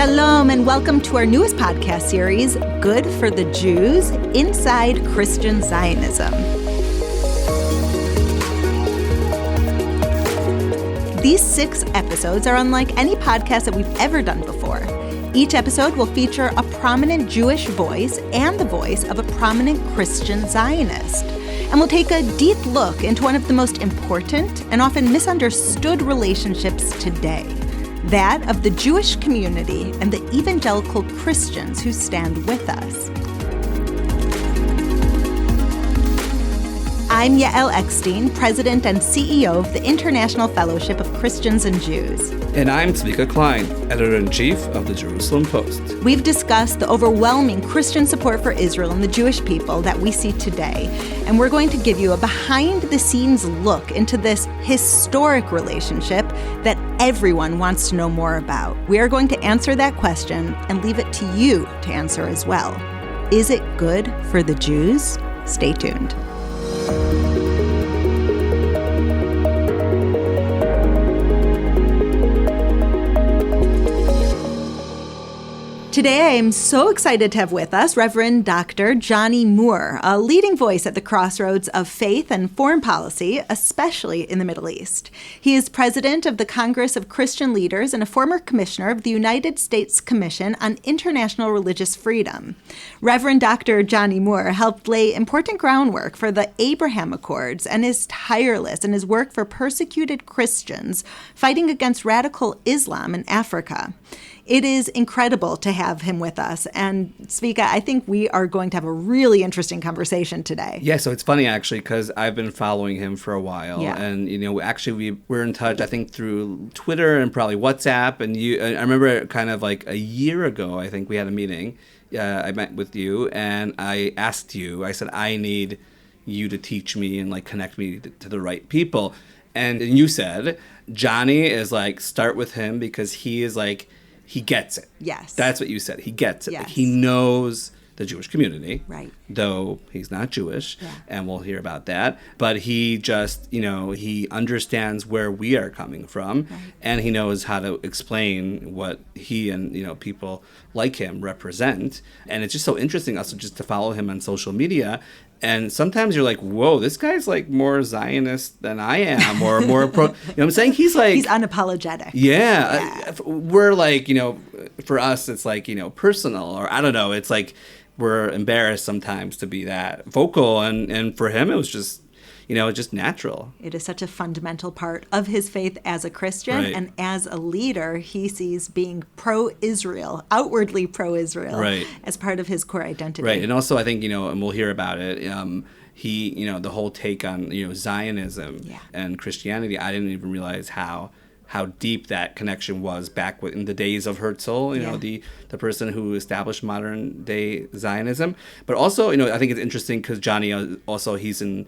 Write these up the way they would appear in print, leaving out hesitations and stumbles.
Shalom and welcome to our newest podcast series, Good for the Jews, Inside Christian Zionism. These 6 episodes are unlike any podcast that we've ever done before. Each episode will feature a prominent Jewish voice and the voice of a prominent Christian Zionist. And we'll take a deep look into one of the most important and often misunderstood relationships today, that of the Jewish community and the Evangelical Christians who stand with us. I'm Yael Eckstein, President and CEO of the International Fellowship of Christians and Jews. And I'm Zvika Klein, Editor-in-Chief of the Jerusalem Post. We've discussed the overwhelming Christian support for Israel and the Jewish people that we see today, and we're going to give you a behind-the-scenes look into this historic relationship that everyone wants to know more about. We are going to answer that question and leave it to you to answer as well. Is it good for the Jews? Stay tuned. Today, I am so excited to have with us Reverend Dr. Johnnie Moore, a leading voice at the crossroads of faith and foreign policy, especially in the Middle East. He is president of the Congress of Christian Leaders and a former commissioner of the United States Commission on International Religious Freedom. Reverend Dr. Johnnie Moore helped lay important groundwork for the Abraham Accords and is tireless in his work for persecuted Christians fighting against radical Islam in Africa. It is incredible to have him with us. And Zvika, I think we are going to have a really interesting conversation today. Yeah, so it's funny, actually, because I've been following him for a while. Yeah. And, we were in touch, I think, through Twitter and probably WhatsApp. And I remember kind of like a year ago, I think we had a meeting. I met with you and I asked you, I said, I need you to teach me and like connect me to the right people. And you said, Johnnie is like, start with him because he is like, he gets it. Yes. That's what you said. He gets it. Yes. He knows the Jewish community. Right. Though he's not Jewish. Yeah. And we'll hear about that. But he just, he understands where we are coming from. Right. And he knows how to explain what he and, people like him represent. And it's just so interesting also just to follow him on social media. And sometimes you're like, whoa, this guy's like more Zionist than I am, or more pro. You know what I'm saying? He's like, he's unapologetic. Yeah. We're like, for us, it's like, personal, or I don't know. It's like we're embarrassed sometimes to be that vocal. And for him, it was just, just natural. It is such a fundamental part of his faith as a Christian. Right. And as a leader, he sees being pro-Israel, outwardly pro-Israel, right, as part of his core identity. Right. And also, I think, and we'll hear about it, he, the whole take on, Zionism and Christianity, I didn't even realize how deep that connection was back in the days of Herzl, the person who established modern day Zionism. But also, I think it's interesting because Johnnie also, he's in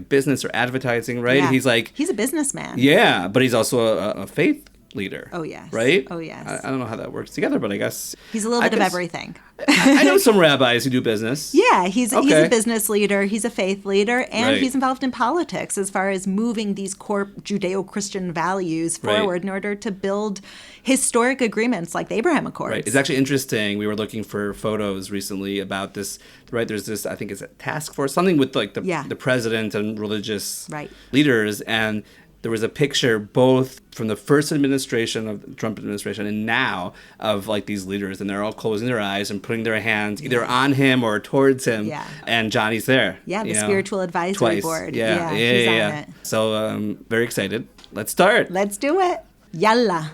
business or advertising, right? Yeah. He's a businessman. Yeah, but he's also a faith leader. Oh, yes. Right? Oh, yes. I don't know how that works together, but I guess... He's a little bit of everything. I know some rabbis who do business. Yeah, he's a business leader, he's a faith leader, and right, he's involved in politics as far as moving these core Judeo-Christian values forward right, in order to build historic agreements like the Abraham Accords. Right. It's actually interesting. We were looking for photos recently about this, right? There's this, I think it's a task force, something with like the president and religious leaders, and there was a picture both from the first administration of the Trump administration and now of like these leaders, and they're all closing their eyes and putting their hands either on him or towards him. Yeah. And Johnnie's there. Yeah, the spiritual advisory board. He's on it. So very excited. Let's start. Let's do it. Yalla.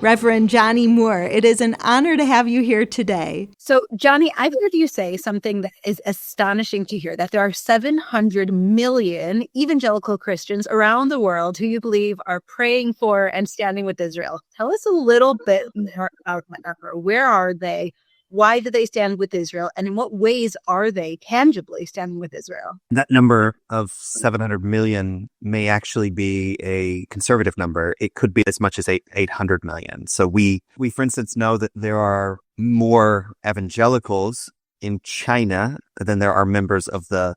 Reverend Johnnie Moore, it is an honor to have you here today. So, Johnnie, I've heard you say something that is astonishing to hear, that there are 700 million evangelical Christians around the world who you believe are praying for and standing with Israel. Tell us a little bit more about that number. Where are they? Why do they stand with Israel? And in what ways are they tangibly standing with Israel? That number of 700 million may actually be a conservative number. It could be as much as 800 million. So we, for instance, know that there are more evangelicals in China than there are members of the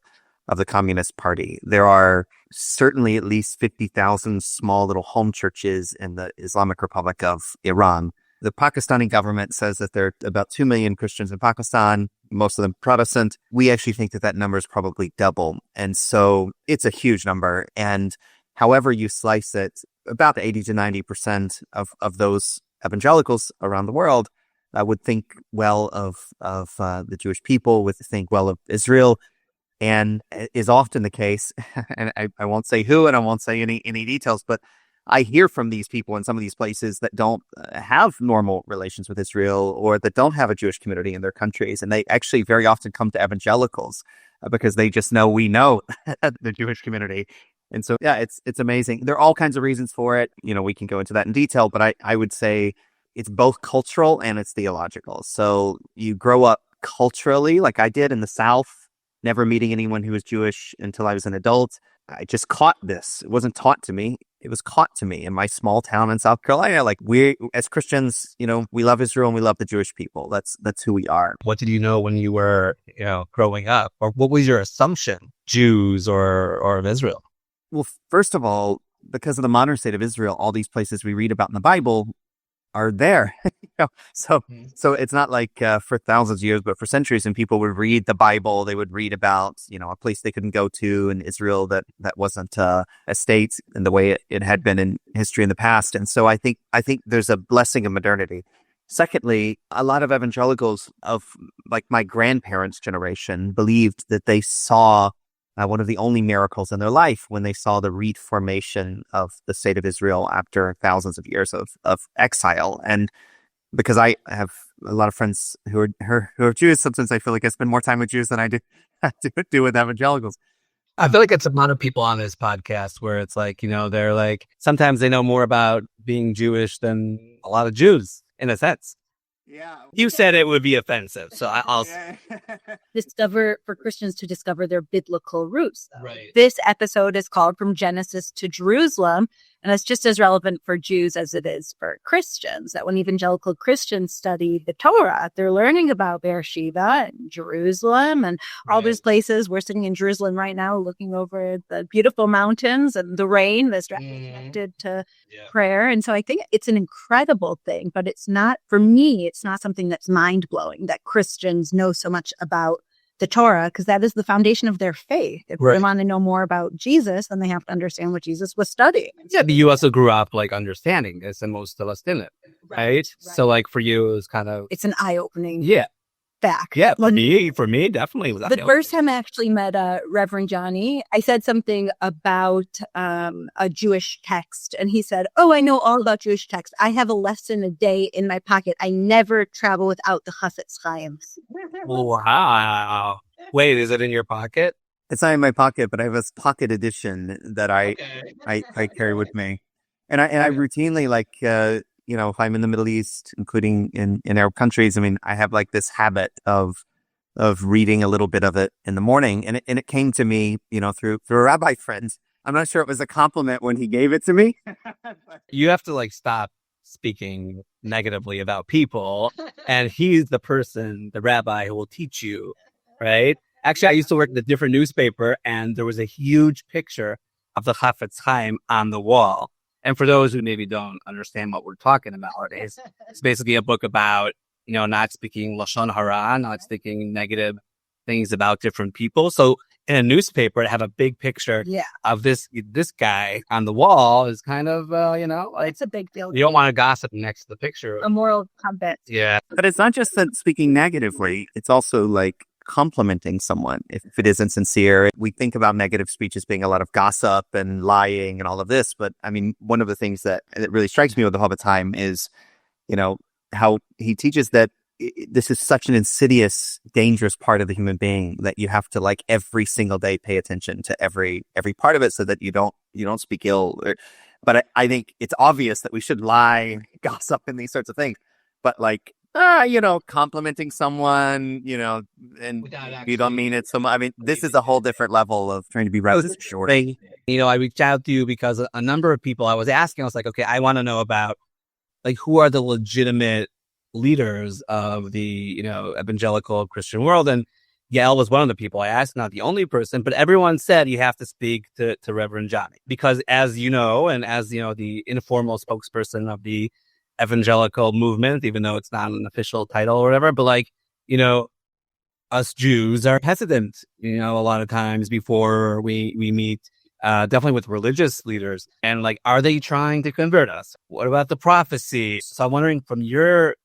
Communist Party. There are certainly at least 50,000 small little home churches in the Islamic Republic of Iran. The Pakistani government says that there are about 2 million Christians in Pakistan, most of them Protestant. We actually think that that number is probably double. And so it's a huge number. And however you slice it, about 80 to 90% of those evangelicals around the world would think well of the Jewish people, would think well of Israel, and is often the case. And I won't say who, and I won't say any details, but I hear from these people in some of these places that don't have normal relations with Israel, or that don't have a Jewish community in their countries. And they actually very often come to evangelicals because they just know we know the Jewish community. And so, yeah, it's amazing. There are all kinds of reasons for it. We can go into that in detail, but I would say it's both cultural and it's theological. So you grow up culturally, like I did in the South, never meeting anyone who was Jewish until I was an adult. I just caught this. It wasn't taught to me. It was caught to me in my small town in South Carolina. Like, we, as Christians, we love Israel and we love the Jewish people. That's who we are. What did you know when you were, growing up? Or what was your assumption? Jews or of Israel? Well, first of all, because of the modern state of Israel, all these places we read about in the Bible are there. So it's not like for thousands of years, but for centuries, and people would read the Bible, they would read about, a place they couldn't go to in Israel that wasn't a state in the way it had been in history in the past. And so I think there's a blessing of modernity. Secondly, a lot of evangelicals of like my grandparents' generation believed that they saw one of the only miracles in their life when they saw the reformation of the state of Israel after thousands of years of exile. And because I have a lot of friends who are Jews, sometimes I feel like I spend more time with Jews than I do with evangelicals. I feel like it's a lot of people on this podcast where it's like, they're like, sometimes they know more about being Jewish than a lot of Jews, in a sense. Yeah. You said it would be offensive, so I'll for Christians to discover their biblical roots. Though. Right. This episode is called From Genesis to Jerusalem, and it's just as relevant for Jews as it is for Christians. That when evangelical Christians study the Torah, they're learning about Beersheba and Jerusalem and all these places. We're sitting in Jerusalem right now, looking over the beautiful mountains and the rain that's directly connected to prayer. And so I think it's an incredible thing, but it's not, for me, it's not something that's mind-blowing that Christians know so much about the Torah, because that is the foundation of their faith. If they want to know more about Jesus, then they have to understand what Jesus was studying. Yeah, but you also grew up like understanding this, and most of us didn't, right? So like for you, it was kind of... It's an eye-opening fact. Yeah, for me, definitely. Was the first time I actually met Reverend Johnnie, I said something about a Jewish text, and he said, "Oh, I know all about Jewish text. I have a lesson a day in my pocket. I never travel without the Chafetz Chaim." Wow. Wait, is it in your pocket? It's not in my pocket, but I have a pocket edition that I carry with me. And I routinely, like, if I'm in the Middle East, including in Arab countries, I mean, I have like this habit of reading a little bit of it in the morning. And it came to me, through a rabbi friend. I'm not sure it was a compliment when he gave it to me. You have to like stop speaking negatively about people. And he's the person, the rabbi, who will teach you, right? Actually, I used to work at a different newspaper, and there was a huge picture of the Chafetz Chaim on the wall. And for those who maybe don't understand what we're talking about, it's basically a book about, not speaking Lashon Hara, not speaking negative things about different people. So in a newspaper, to have a big picture of this guy on the wall is kind of, it's a big deal. You don't want to gossip next to the picture. A moral compass. Yeah. But it's not just that speaking negatively. It's also like complimenting someone if it isn't sincere. We think about negative speech as being a lot of gossip and lying and all of this. But I mean, one of the things that really strikes me with the Chafetz Chaim is, how he teaches that this is such an insidious, dangerous part of the human being that you have to like every single day pay attention to every part of it so that you don't speak ill. But I think it's obvious that we should lie, gossip, and these sorts of things. But like, complimenting someone, and you don't mean it so much. I mean, this is a whole different level of trying to be right. Short. I reached out to you because a number of people I was asking, I was like, okay, I want to know about like who are the legitimate leaders of the, evangelical Christian world. And Yael was one of the people I asked, not the only person, but everyone said you have to speak to Reverend Johnnie. Because as you know, and as, the informal spokesperson of the evangelical movement, even though it's not an official title or whatever, but us Jews are hesitant, a lot of times before we meet, definitely with religious leaders. And are they trying to convert us? What about the prophecy? So I'm wondering, from your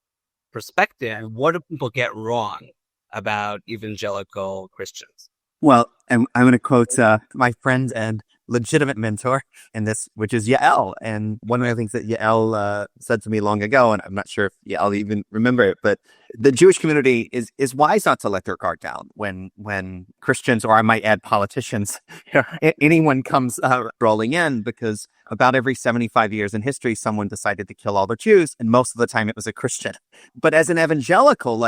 perspective, what do people get wrong about evangelical Christians? Well, I'm going to quote my friend and legitimate mentor in this, which is Yael. And one of the things that Yael said to me long ago, and I'm not sure if Yael even remember it, but the Jewish community is wise not to let their guard down when Christians, or I might add politicians, anyone comes rolling in, because about every 75 years in history, someone decided to kill all the Jews, and most of the time it was a Christian. But as an evangelical,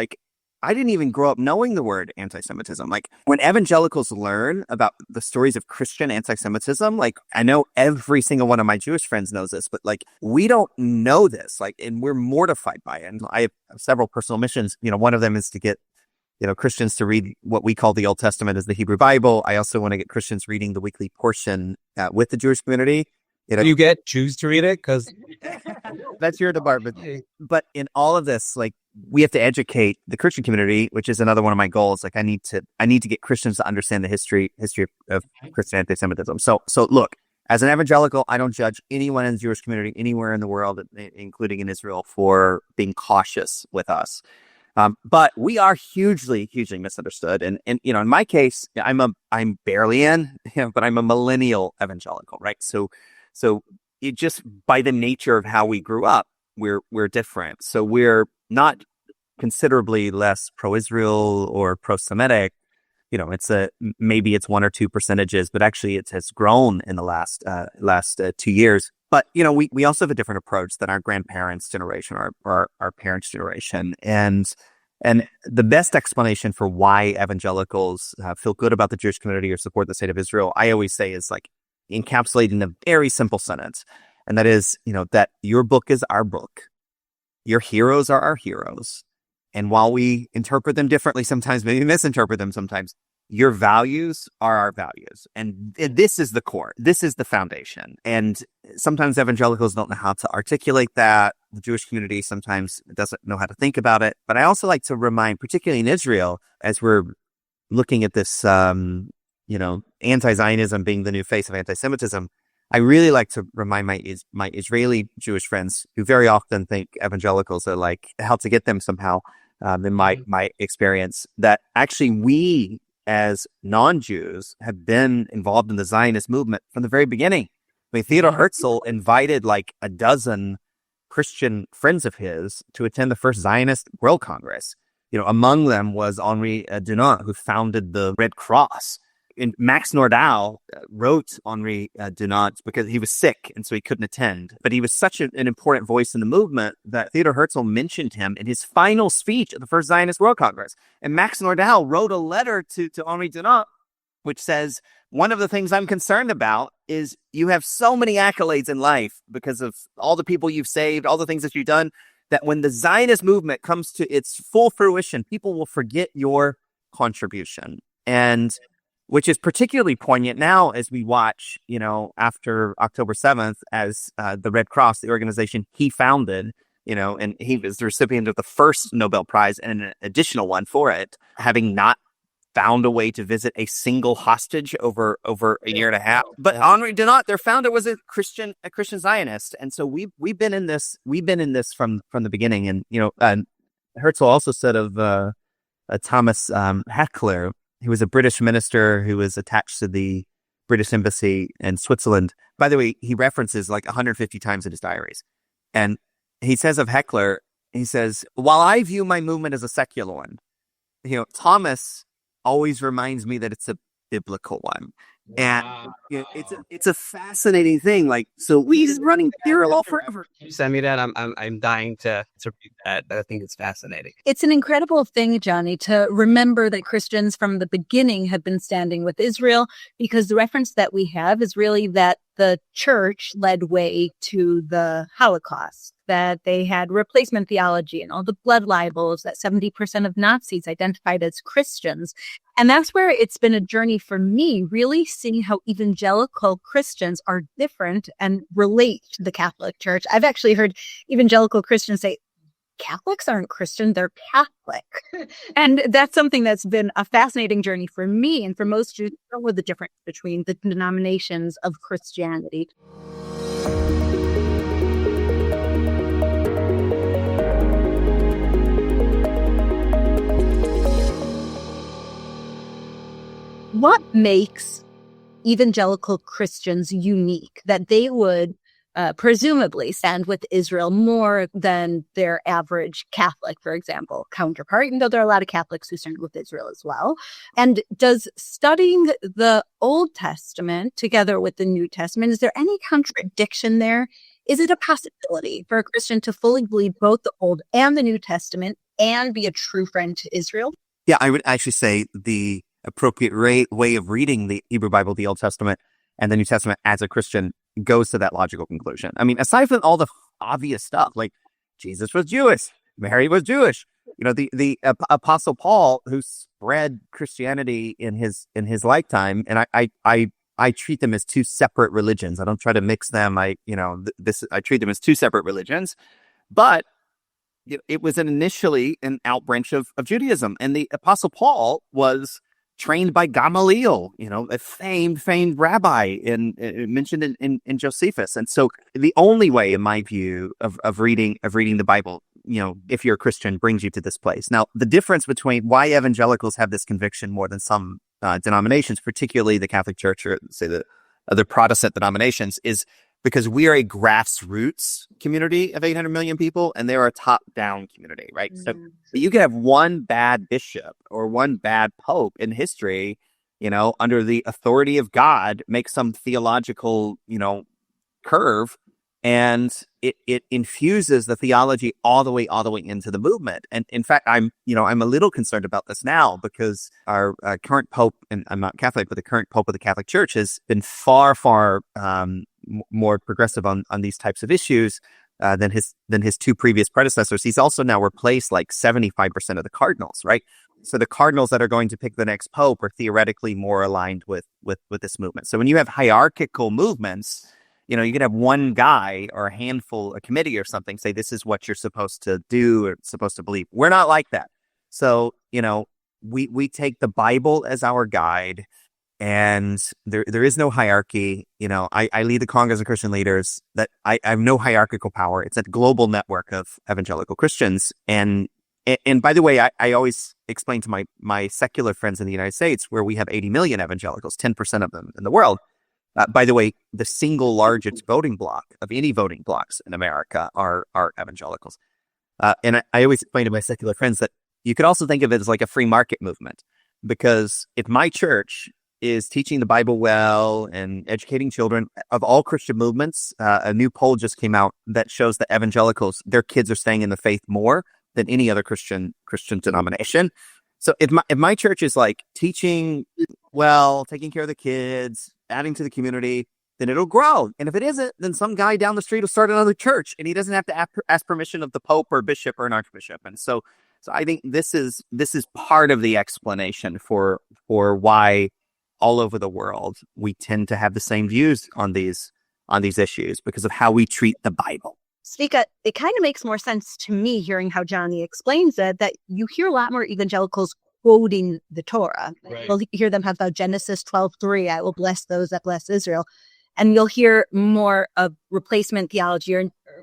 I didn't even grow up knowing the word anti-Semitism. When evangelicals learn about the stories of Christian anti-Semitism, I know every single one of my Jewish friends knows this, but we don't know this, and we're mortified by it. And I have several personal missions. One of them is to get, Christians to read what we call the Old Testament as the Hebrew Bible. I also want to get Christians reading the weekly portion with the Jewish community. You get Jews to read it? Because that's your department. But in all of this, we have to educate the Christian community, which is another one of my goals. I need to get Christians to understand the history of Christian anti-Semitism. So look, as an evangelical, I don't judge anyone in the Jewish community anywhere in the world, including in Israel, for being cautious with us. But we are hugely, hugely misunderstood. And in my case, I'm barely in, but I'm a millennial evangelical, right? So it just, by the nature of how we grew up, we're different. So we're not considerably less pro-Israel or pro-Semitic. Maybe it's 1 or 2 percentages, but actually it has grown in the last 2 years. But we also have a different approach than our grandparents' generation or our parents' generation. And the best explanation for why evangelicals feel good about the Jewish community or support the state of Israel, I always say, is encapsulated in a very simple sentence. And that is, that your book is our book. Your heroes are our heroes. And while we interpret them differently sometimes, maybe misinterpret them sometimes, your values are our values. And this is the core. This is the foundation. And sometimes evangelicals don't know how to articulate that. The Jewish community sometimes doesn't know how to think about it. But I also like to remind, particularly in Israel, as we're looking at this, anti-Zionism being the new face of anti-Semitism, I really like to remind my Israeli Jewish friends, who very often think evangelicals are how to get them somehow, in my experience, that actually we as non-Jews have been involved in the Zionist movement from the very beginning. Theodor Herzl invited a dozen Christian friends of his to attend the first Zionist World Congress. Among them was Henri Dunant, who founded the Red Cross. And Max Nordau wrote Henri Dunant because he was sick and so he couldn't attend. But he was such an important voice in the movement that Theodor Herzl mentioned him in his final speech at the first Zionist World Congress. And Max Nordau wrote a letter to Henri Dunant, which says, one of the things I'm concerned about is you have so many accolades in life because of all the people you've saved, all the things that you've done, that when the Zionist movement comes to its full fruition, people will forget your contribution. And which is particularly poignant now as we watch, after October 7th, as the Red Cross, the organization he founded, and he was the recipient of the first Nobel Prize and an additional one for it, having not found a way to visit a single hostage over a year and a half. But Henri Dunant, their founder, was a Christian Zionist, and so we've been in this from the beginning. And Herzl also said of Thomas Heckler, who was a British minister who was attached to the British embassy in Switzerland. By the way, he references 150 times in his diaries. And he says of Heckler, he says, while I view my movement as a secular one, Thomas always reminds me that it's a biblical one. And it's a fascinating thing. So he's running parallel forever. Send me that. I'm dying to read that. I think it's fascinating. It's an incredible thing, Johnnie, to remember that Christians from the beginning have been standing with Israel, because the reference that we have is really that the church led way to the Holocaust, that they had replacement theology and all the blood libels, that 70% of Nazis identified as Christians. And that's where it's been a journey for me, really seeing how evangelical Christians are different and relate to the Catholic Church. I've actually heard evangelical Christians say, Catholics aren't Christian, they're Catholic. And that's something that's been a fascinating journey for me and for most Jews, with the difference between the denominations of Christianity. What makes evangelical Christians unique, that they would presumably stand with Israel more than their average Catholic, for example, counterpart, even though there are a lot of Catholics who stand with Israel as well? And does studying the Old Testament together with the New Testament, is there any contradiction there? Is it a possibility for a Christian to fully believe both the Old and the New Testament and be a true friend to Israel? Yeah, I would actually say the appropriate way of reading the Hebrew Bible, the Old Testament, and the New Testament as a Christian goes to that logical conclusion. I mean, aside from all the obvious stuff, like Jesus was Jewish, Mary was Jewish, the Apostle Paul, who spread Christianity in his lifetime, and I treat them as two separate religions. I don't try to mix them. I treat them as two separate religions, but it was initially an outbranch of Judaism, and the Apostle Paul was trained by Gamaliel, a famed rabbi mentioned in Josephus. And so the only way, in my view, of reading the Bible, if you're a Christian, brings you to this place. Now, the difference between why evangelicals have this conviction more than some denominations, particularly the Catholic Church or say the other Protestant denominations, is because we are a grassroots community of 800 million people, and they're a top-down community, right? Mm-hmm. So you could have one bad bishop or one bad pope in history, under the authority of God, make some theological, curve, and it infuses the theology all the way into the movement. And in fact, I'm a little concerned about this now because our current pope, and I'm not Catholic, but the current pope of the Catholic Church has been far more progressive on these types of issues than his two previous predecessors. He's also now replaced like 75% of the cardinals, right? So the cardinals that are going to pick the next pope are theoretically more aligned with this movement. So when you have hierarchical movements, you could have one guy or a committee or something say this is what you're supposed to do or supposed to believe. We're not like that. So we take the Bible as our guide. And there is no hierarchy. I lead the Congress of Christian Leaders. That I have no hierarchical power. It's a global network of evangelical Christians. And by the way, I always explain to my secular friends in the United States, where we have 80 million evangelicals, 10% of them in the world. By the way, the single largest voting bloc of any voting blocs in America are evangelicals. And I always explain to my secular friends that you could also think of it as like a free market movement, because if my church is teaching the Bible well and educating children of all Christian movements. A new poll just came out that shows that evangelicals, their kids are staying in the faith more than any other Christian denomination. So if my church is like teaching well, taking care of the kids, adding to the community, then it'll grow. And if it isn't, then some guy down the street will start another church, and he doesn't have to ask permission of the Pope or bishop or an archbishop. And so I think this is part of the explanation for why all over the world we tend to have the same views on these issues, because of how we treat the Bible. Zvika, it kind of makes more sense to me hearing how Johnnie explains it, that you hear a lot more evangelicals quoting the Torah. Right. You'll hear them have about Genesis 12:3, I will bless those that bless Israel. And you'll hear more of replacement theology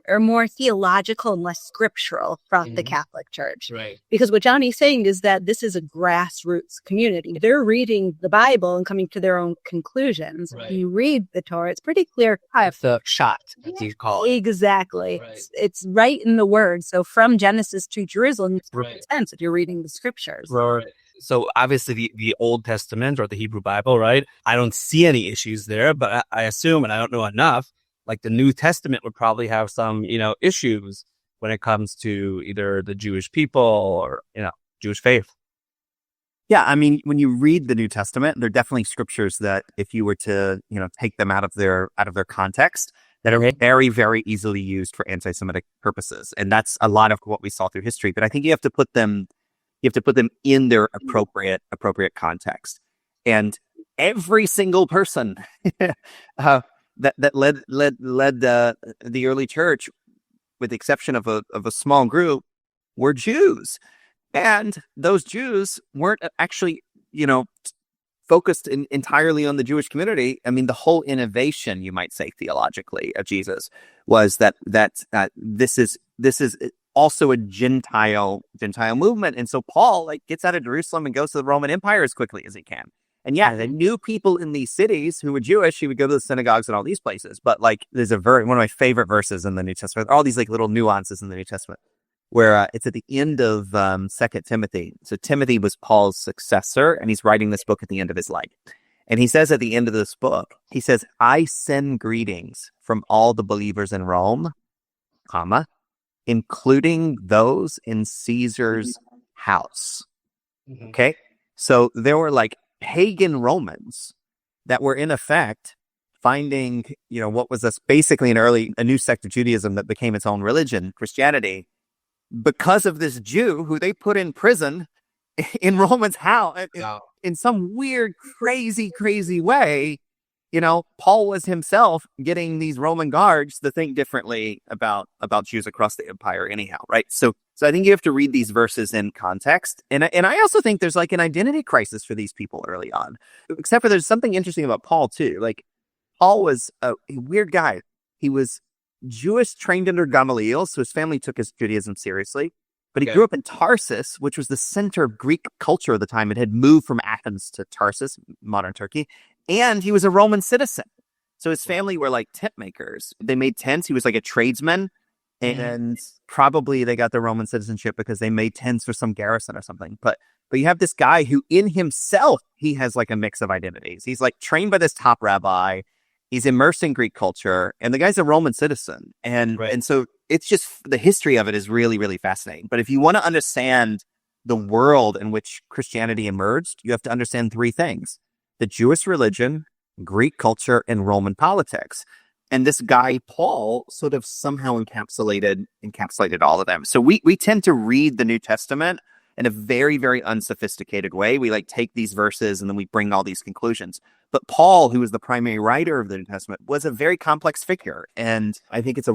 or more theological and less scriptural from the Catholic Church. Right. Because what Johnnie's saying is that this is a grassroots community. They're reading the Bible and coming to their own conclusions. Right. When you read the Torah, it's pretty clear. It's the shot, as you call it. Exactly. Right. It's right in the word. So from Genesis to Jerusalem, it makes sense that you're reading the scriptures. Right. So obviously the Old Testament or the Hebrew Bible, right? I don't see any issues there, but I assume, and I don't know enough, like the New Testament would probably have some, issues when it comes to either the Jewish people or, Jewish faith. Yeah, I mean, when you read the New Testament, there are definitely scriptures that, if you were to, take them out of their context, that are very, very easily used for anti-Semitic purposes, and that's a lot of what we saw through history. But I think you have to put them in their appropriate context, and every single person that led the early church, with the exception of a small group, were Jews. And those Jews weren't actually, focused entirely on the Jewish community. I mean, the whole innovation, you might say, theologically, of Jesus was that this is also a Gentile movement. And so Paul gets out of Jerusalem and goes to the Roman Empire as quickly as he can. And yeah, they knew people in these cities who were Jewish. He would go to the synagogues and all these places. But there's one of my favorite verses in the New Testament. All these little nuances in the New Testament, where it's at the end of 2 Timothy. So Timothy was Paul's successor, and he's writing this book at the end of his life. And he says at the end of this book, he says, "I send greetings from all the believers in Rome, comma, including those in Caesar's house." Okay? So there were pagan Romans that were in effect finding, what was basically a new sect of Judaism that became its own religion, Christianity, because of this Jew who they put in prison in Roman's house in some weird, crazy way. Paul was himself getting these Roman guards to think differently about Jews across the empire anyhow, right? So I think you have to read these verses in context. And I also think there's an identity crisis for these people early on, except for there's something interesting about Paul too. Paul was a weird guy. He was Jewish, trained under Gamaliel, so his family took his Judaism seriously. But he grew up in Tarsus, which was the center of Greek culture of the time. It had moved from Athens to Tarsus, modern Turkey, and he was a Roman citizen. So his family were tent makers. They made tents. He was a tradesman, and probably they got their Roman citizenship because they made tents for some garrison or something. But you have this guy who, in himself, he has a mix of identities. He's trained by this top rabbi. He's immersed in Greek culture, and the guy's a Roman citizen. And so it's just, the history of it is really, really fascinating. But if you want to understand the world in which Christianity emerged, you have to understand three things: the Jewish religion, Greek culture, and Roman politics. And this guy, Paul, sort of somehow encapsulated all of them. So we tend to read the New Testament in a very, very unsophisticated way. We take these verses and then we bring all these conclusions. But Paul, who was the primary writer of the New Testament, was a very complex figure. And I think it's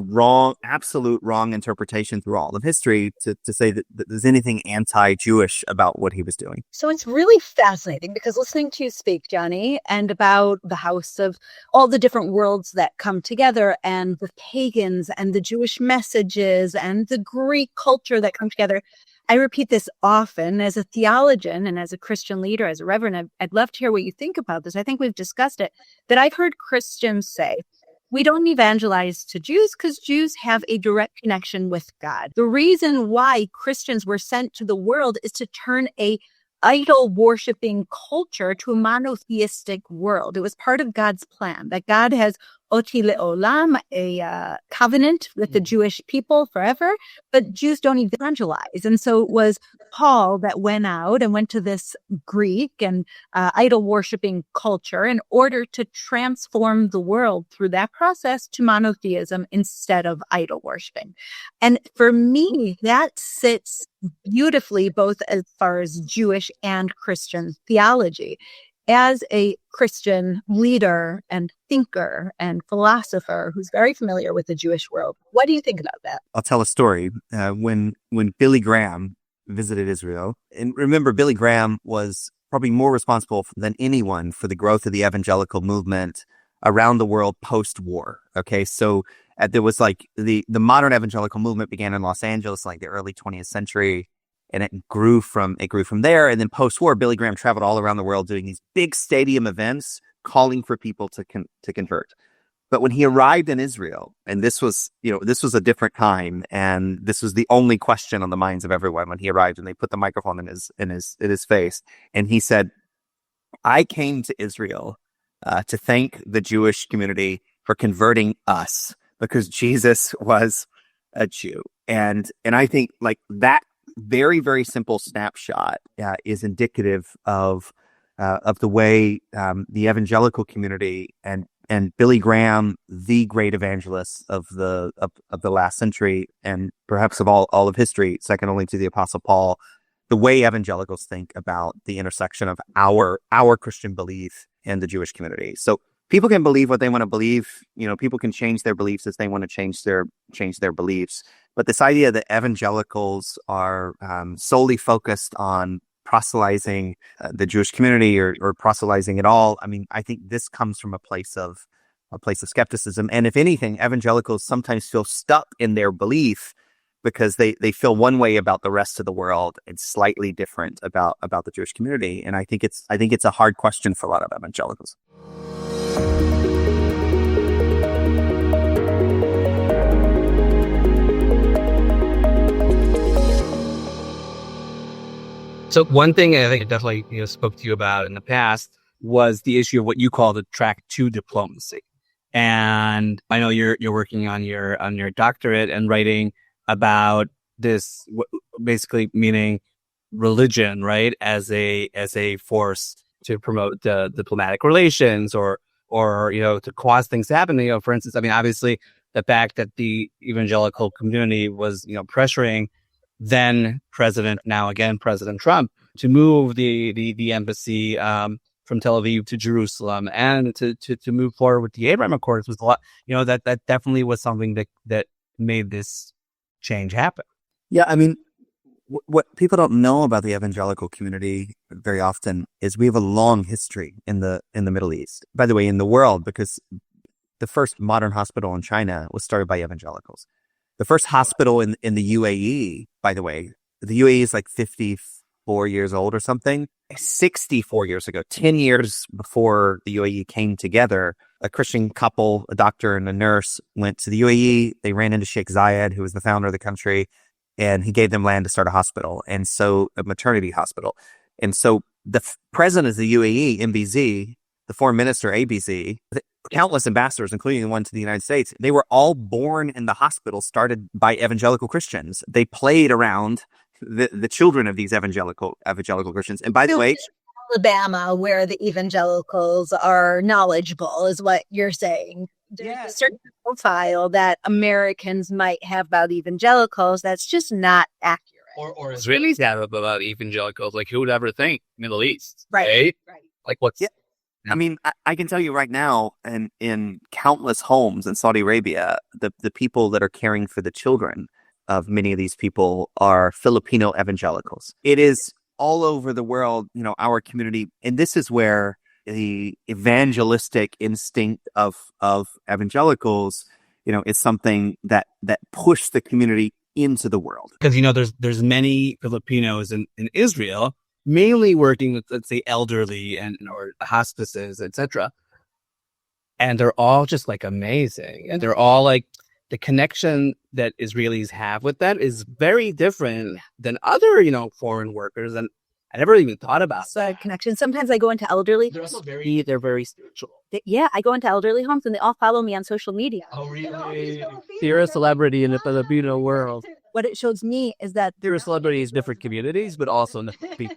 absolute wrong interpretation through all of history to say that there's anything anti-Jewish about what he was doing. So it's really fascinating because listening to you speak, Johnny, and about the house of all the different worlds that come together, and the pagans and the Jewish messages and the Greek culture that come together, I repeat this often as a theologian and as a Christian leader, as a reverend. I'd love to hear what you think about this. I think we've discussed it, that I've heard Christians say, we don't evangelize to Jews because Jews have a direct connection with God. The reason why Christians were sent to the world is to turn a idol-worshiping culture to a monotheistic world. It was part of God's plan, that God has oti le'olam, a covenant with the Jewish people forever, but Jews don't evangelize. And so it was Paul that went out and went to this Greek and idol-worshiping culture in order to transform the world through that process to monotheism instead of idol-worshiping. And for me, that sits beautifully both as far as Jewish and Christian theology. As a Christian leader and thinker and philosopher who's very familiar with the Jewish world, what do you think about that? I'll tell a story. When Billy Graham visited Israel, and remember, Billy Graham was probably more responsible than anyone for the growth of the evangelical movement around the world post-war. Okay, so there was the modern evangelical movement began in Los Angeles, the early 20th century. And it grew from there. And then post-war, Billy Graham traveled all around the world doing these big stadium events, calling for people to convert. But when he arrived in Israel, and this was a different time, and this was the only question on the minds of everyone when he arrived, and they put the microphone in his face, and he said, "I came to Israel to thank the Jewish community for converting us because Jesus was a Jew." And I think very, very simple snapshot is indicative of the way the evangelical community and Billy Graham, the great evangelist of the last century and perhaps of all of history, second only to the Apostle Paul, the way evangelicals think about the intersection of our Christian belief and the Jewish community. So people can believe what they want to believe. People can change their beliefs as they want to change their beliefs. But this idea that evangelicals are solely focused on proselytizing the Jewish community or proselytizing at all, I mean, I think this comes from a place of skepticism. And if anything, evangelicals sometimes feel stuck in their belief because they feel one way about the rest of the world and slightly different about the Jewish community. And I think it's a hard question for a lot of evangelicals. So one thing I think I definitely spoke to you about in the past was the issue of what you call the track 2 diplomacy. And I know you're working on your doctorate and writing about this, basically meaning religion, right, as a force to promote the diplomatic relations or to cause things to happen. For instance, I mean, obviously the fact that the evangelical community was pressuring then President, now again President Trump, to move the embassy from Tel Aviv to Jerusalem and to move forward with the Abraham Accords was a lot. That definitely was something that made this change happen. Yeah, I mean, what people don't know about the evangelical community very often is we have a long history in the Middle East. By the way, in the world, because the first modern hospital in China was started by evangelicals. The first hospital in the UAE, by the way, the UAE is like 54 years old or something. 64 years ago, 10 years before the UAE came together, a Christian couple, a doctor and a nurse, went to the UAE. They ran into Sheikh Zayed, who was the founder of the country, and he gave them land to start a hospital, and so a maternity hospital. And so the president of the UAE, MBZ, the foreign minister, ABZ, countless ambassadors, including the one to the United States, they were all born in the hospital started by evangelical Christians. They played around the children of these evangelical Christians. And by the way, Alabama, where the evangelicals are knowledgeable, is what you're saying. There's a certain profile that Americans might have about evangelicals that's just not accurate. Or Israelis have about evangelicals. Like, who would ever think Middle East? Right. Like, what's... Yeah. I mean, I can tell you right now, in countless homes in Saudi Arabia, the people that are caring for the children of many of these people are Filipino evangelicals. It is all over the world, our community. And this is where the evangelistic instinct of evangelicals, is something that push the community into the world. Because, there's many Filipinos in Israel, mainly working with, let's say, elderly or hospices, etc. And they're all just like amazing. And they're all like, the connection that Israelis have with that is very different than other, foreign workers. And I never even thought about that connection. Sometimes I go into elderly. They're also they're very spiritual. I go into elderly homes and they all follow me on social media. Oh, really? You're a celebrity in the Filipino world. What it shows me is that You're a celebrity in different communities, but also in the people.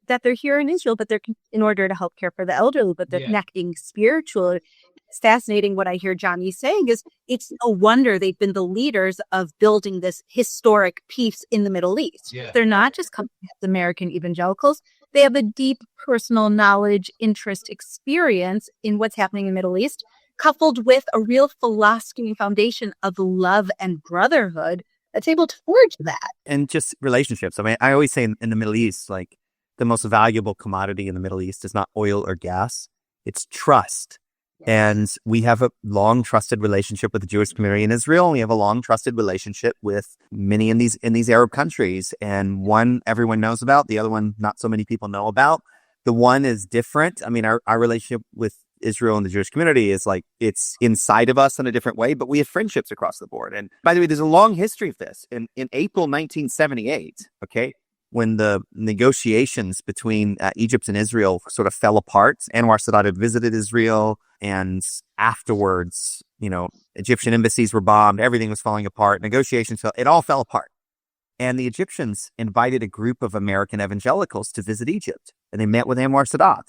that they're here in Israel, but they're in order to help care for the elderly, but they're connecting spiritually. It's fascinating what I hear Johnny saying is it's no wonder they've been the leaders of building this historic peace in the Middle East. Yeah. They're not just coming as American evangelicals. They have a deep personal knowledge, interest, experience in what's happening in the Middle East, coupled with a real philosophy and foundation of love and brotherhood that's able to forge that. And just relationships. I mean, I always say in the Middle East, like the most valuable commodity in the Middle East is not oil or gas, it's trust. And we have a long trusted relationship with the Jewish community in Israel. And we have a long trusted relationship with many in these Arab countries. And one everyone knows about, the other one not so many people know about. The one is different. I mean, our relationship with Israel and the Jewish community is like, it's inside of us in a different way, but we have friendships across the board. And by the way, there's a long history of this. In April 1978, when the negotiations between Egypt and Israel sort of fell apart, Anwar Sadat had visited Israel, and afterwards, Egyptian embassies were bombed, everything was falling apart, negotiations it all fell apart. And the Egyptians invited a group of American evangelicals to visit Egypt. And they met with Anwar Sadat.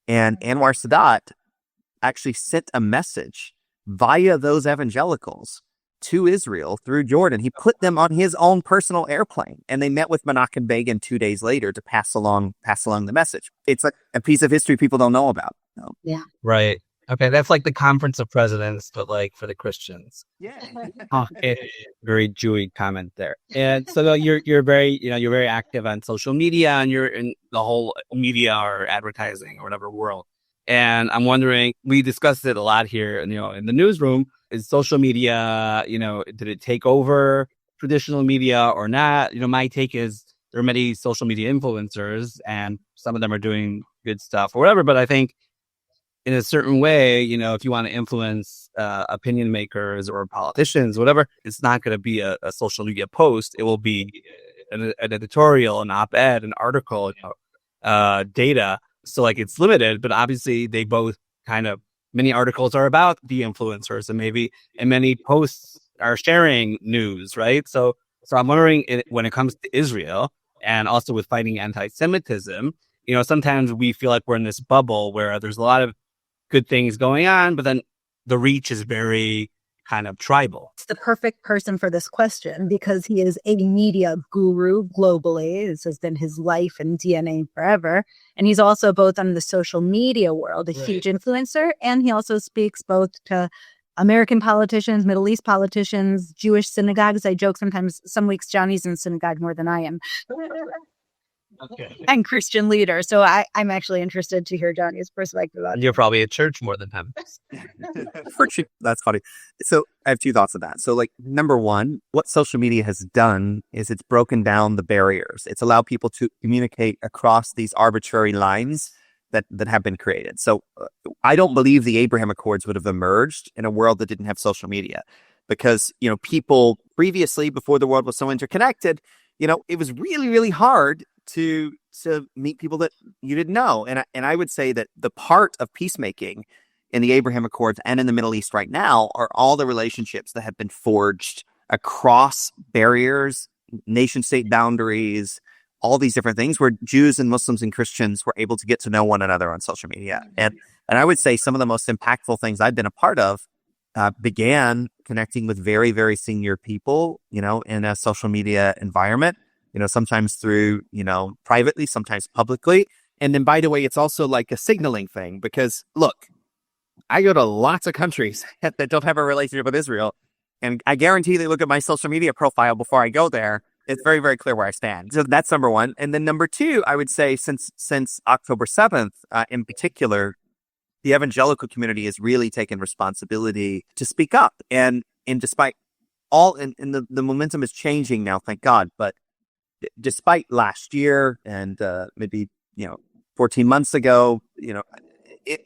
And Anwar Sadat actually sent a message via those evangelicals to Israel through Jordan. He put them on his own personal airplane, and they met with Menachem Begin 2 days later to pass along the message. It's like a piece of history people don't know about. No. Yeah. Right. Okay, that's like the Conference of Presidents, but like for the Christians. Yeah. Very Jewy comment there. And so you're very active on social media, and you're in the whole media or advertising or whatever world. And I'm wondering, we discussed it a lot here, in the newsroom. Is social media, did it take over traditional media or not? My take is there are many social media influencers, and some of them are doing good stuff or whatever. But I think in a certain way, if you want to influence opinion makers or politicians, whatever, it's not going to be a social media post. It will be an editorial, an op-ed, an article, data. So like it's limited, but obviously they both kind of, many articles are about the influencers and many posts are sharing news, right? So I'm wondering when it comes to Israel and also with fighting anti-Semitism, sometimes we feel like we're in this bubble where there's a lot of good things going on, but then the reach is very kind of tribal. It's the perfect person for this question because he is a media guru globally. This has been his life and DNA forever. And he's also both on the social media world, a huge influencer, and he also speaks both to American politicians, Middle East politicians, Jewish synagogues. I joke sometimes, some weeks Johnny's in synagogue more than I am. Okay. And Christian leader. So I'm actually interested to hear Johnny's perspective on it. You're probably at church more than him. That's funny. So I have two thoughts on that. So like number one, what social media has done is it's broken down the barriers. It's allowed people to communicate across these arbitrary lines that have been created. So I don't believe the Abraham Accords would have emerged in a world that didn't have social media because, people previously, before the world was so interconnected, it was really, really hard to meet people that you didn't know. And I would say that the part of peacemaking in the Abraham Accords and in the Middle East right now are all the relationships that have been forged across barriers, nation-state boundaries, all these different things where Jews and Muslims and Christians were able to get to know one another on social media. And I would say some of the most impactful things I've been a part of began connecting with very, very senior people, in a social media environment. Sometimes through, privately, sometimes publicly. And then, by the way, it's also like a signaling thing because, look, I go to lots of countries that don't have a relationship with Israel. And I guarantee they look at my social media profile before I go there. It's very, very clear where I stand. So that's number one. And then number two, I would say since October 7th, in particular, the evangelical community has really taken responsibility to speak up. And despite all, and the momentum is changing now, thank God. But despite last year and maybe 14 months ago,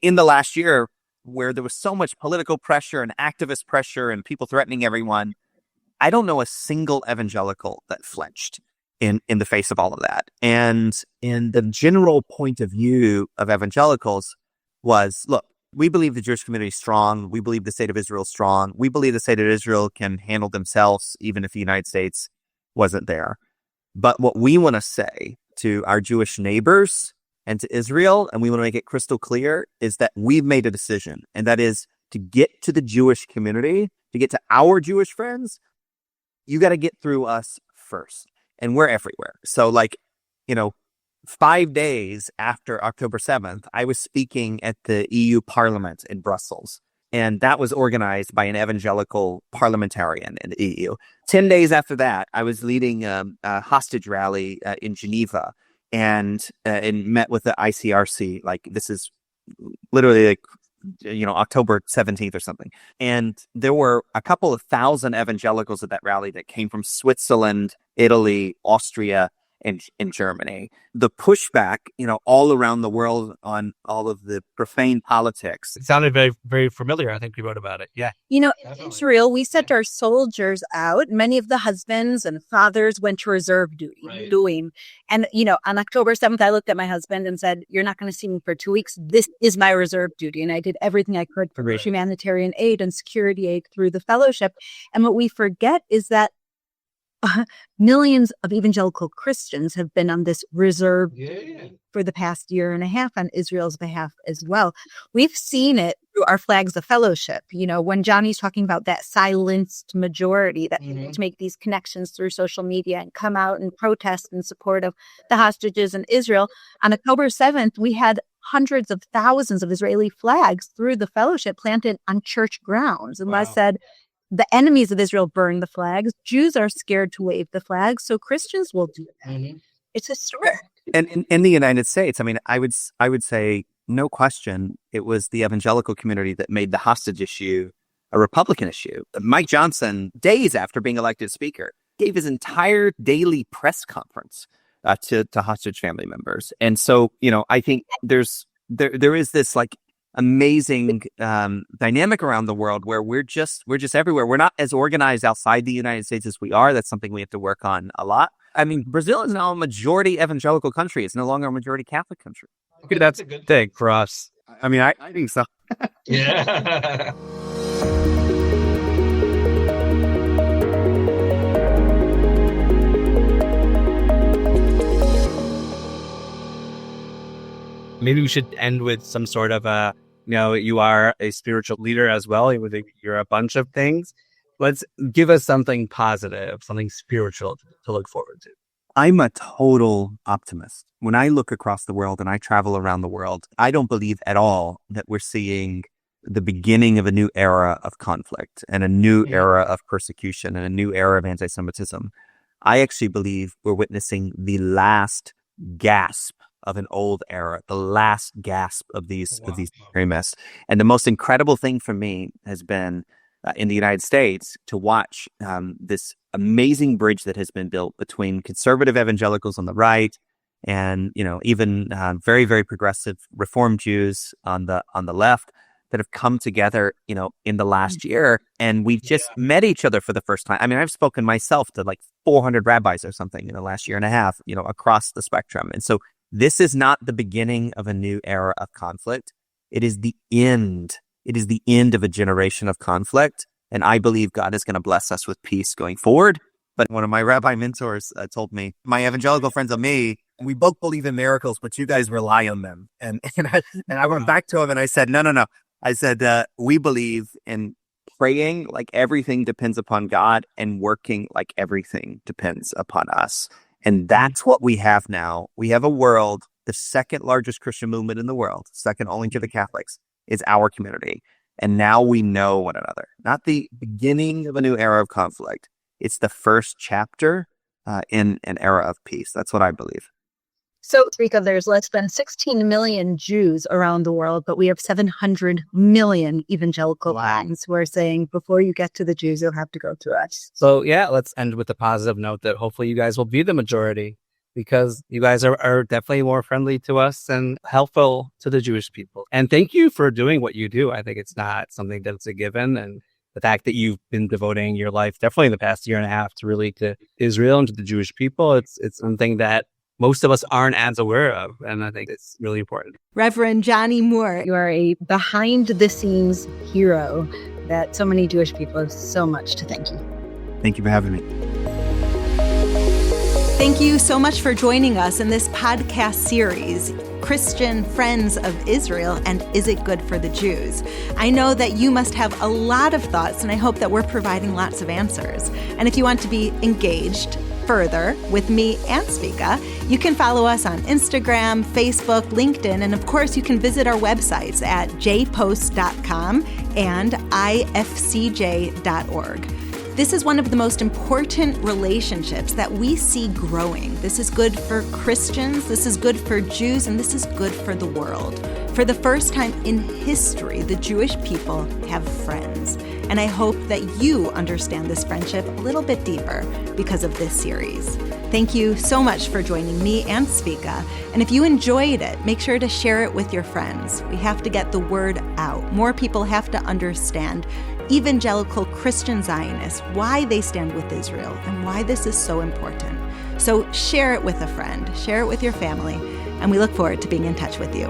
in the last year where there was so much political pressure and activist pressure and people threatening everyone, I don't know a single evangelical that flinched in the face of all of that. And in the general point of view of evangelicals was, look, we believe the Jewish community is strong. We believe the state of Israel is strong. We believe the state of Israel can handle themselves even if the United States wasn't there. But what we want to say to our Jewish neighbors and to Israel, and we want to make it crystal clear, is that we've made a decision, and that is to get to the Jewish community, to get to our Jewish friends, you got to get through us first. And we're everywhere. So 5 days after October 7th, I was speaking at the EU Parliament in Brussels. And that was organized by an evangelical parliamentarian in the EU. 10 days after that, I was leading a hostage rally in Geneva and met with the ICRC. This is literally October 17th or something. And there were a couple of thousand evangelicals at that rally that came from Switzerland, Italy, Austria, and in Germany. The pushback, all around the world on all of the profane politics. It sounded very, very familiar. I think we wrote about it. Yeah. In Israel, we sent our soldiers out. Many of the husbands and fathers went to reserve duty, doing. And, on October 7th, I looked at my husband and said, you're not going to see me for 2 weeks. This is my reserve duty. And I did everything I could for humanitarian aid and security aid through the fellowship. And what we forget is that millions of evangelical Christians have been on this reserve for the past year and a half on Israel's behalf as well. We've seen it through our flags of fellowship. When Johnny's talking about that silenced majority that need to make these connections through social media and come out and protest in support of the hostages in Israel. On October 7th, we had hundreds of thousands of Israeli flags through the fellowship planted on church grounds. And Les said, the enemies of Israel burn the flags. Jews are scared to wave the flags, so Christians will do that. It's historic. And in the United States, I would say, no question, it was the evangelical community that made the hostage issue a Republican issue. Mike Johnson, days after being elected speaker, gave his entire daily press conference to hostage family members. And so, I think there is this amazing dynamic around the world where we're just everywhere. We're not as organized outside the United States as we are. That's something we have to work on a lot. Brazil is now a majority evangelical country. It's no longer a majority Catholic country. Okay, that's a good thing for us. I think so. Yeah. Maybe we should end with some sort of you are a spiritual leader as well. You're a bunch of things. Let's give us something positive, something spiritual to look forward to. I'm a total optimist. When I look across the world and I travel around the world, I don't believe at all that we're seeing the beginning of a new era of conflict and a new era of persecution and a new era of anti-Semitism. I actually believe we're witnessing the last gasp of an old era, the last gasp of these extremists. And the most incredible thing for me has been in the United States to watch this amazing bridge that has been built between conservative evangelicals on the right and even very, very progressive Reform Jews on the left that have come together in the last year, and we've just met each other for the first time. I've spoken myself to 400 rabbis or something in the last year and a half, across the spectrum. And so this is not the beginning of a new era of conflict. It is the end. It is the end of a generation of conflict. And I believe God is going to bless us with peace going forward. But one of my rabbi mentors told me, my evangelical friends and me, we both believe in miracles, but you guys rely on them. And I went back to him and I said, no. I said, we believe in praying like everything depends upon God and working like everything depends upon us. And that's what we have now. We have a world, the second largest Christian movement in the world, second only to the Catholics, is our community. And now we know one another. Not the beginning of a new era of conflict. It's the first chapter in an era of peace. That's what I believe. So, Zvika, there's less than 16 million Jews around the world, but we have 700 million evangelical Kleins who are saying, before you get to the Jews, you'll have to go to us. So, let's end with the positive note that hopefully you guys will be the majority, because you guys are definitely more friendly to us and helpful to the Jewish people. And thank you for doing what you do. I think it's not something that's a given. And the fact that you've been devoting your life, definitely the past year and a half, to Israel and to the Jewish people, it's something that most of us aren't as aware of. And I think it's really important. Reverend Johnnie Moore. You are a behind-the-scenes hero that so many Jewish people have so much to thank you. Thank you for having me. Thank you so much for joining us in this podcast series, Christian Friends of Israel and Is It Good for the Jews? I know that you must have a lot of thoughts, and I hope that we're providing lots of answers. And if you want to be engaged further with me and Zvika, you can follow us on Instagram, Facebook, LinkedIn, and of course you can visit our websites at jpost.com and ifcj.org. This is one of the most important relationships that we see growing. This is good for Christians, this is good for Jews, and this is good for the world. For the first time in history, the Jewish people have friends. And I hope that you understand this friendship a little bit deeper because of this series. Thank you so much for joining me and Zvika. And if you enjoyed it, make sure to share it with your friends. We have to get the word out. More people have to understand evangelical Christian Zionists, why they stand with Israel, and why this is so important. So share it with a friend, share it with your family, and we look forward to being in touch with you.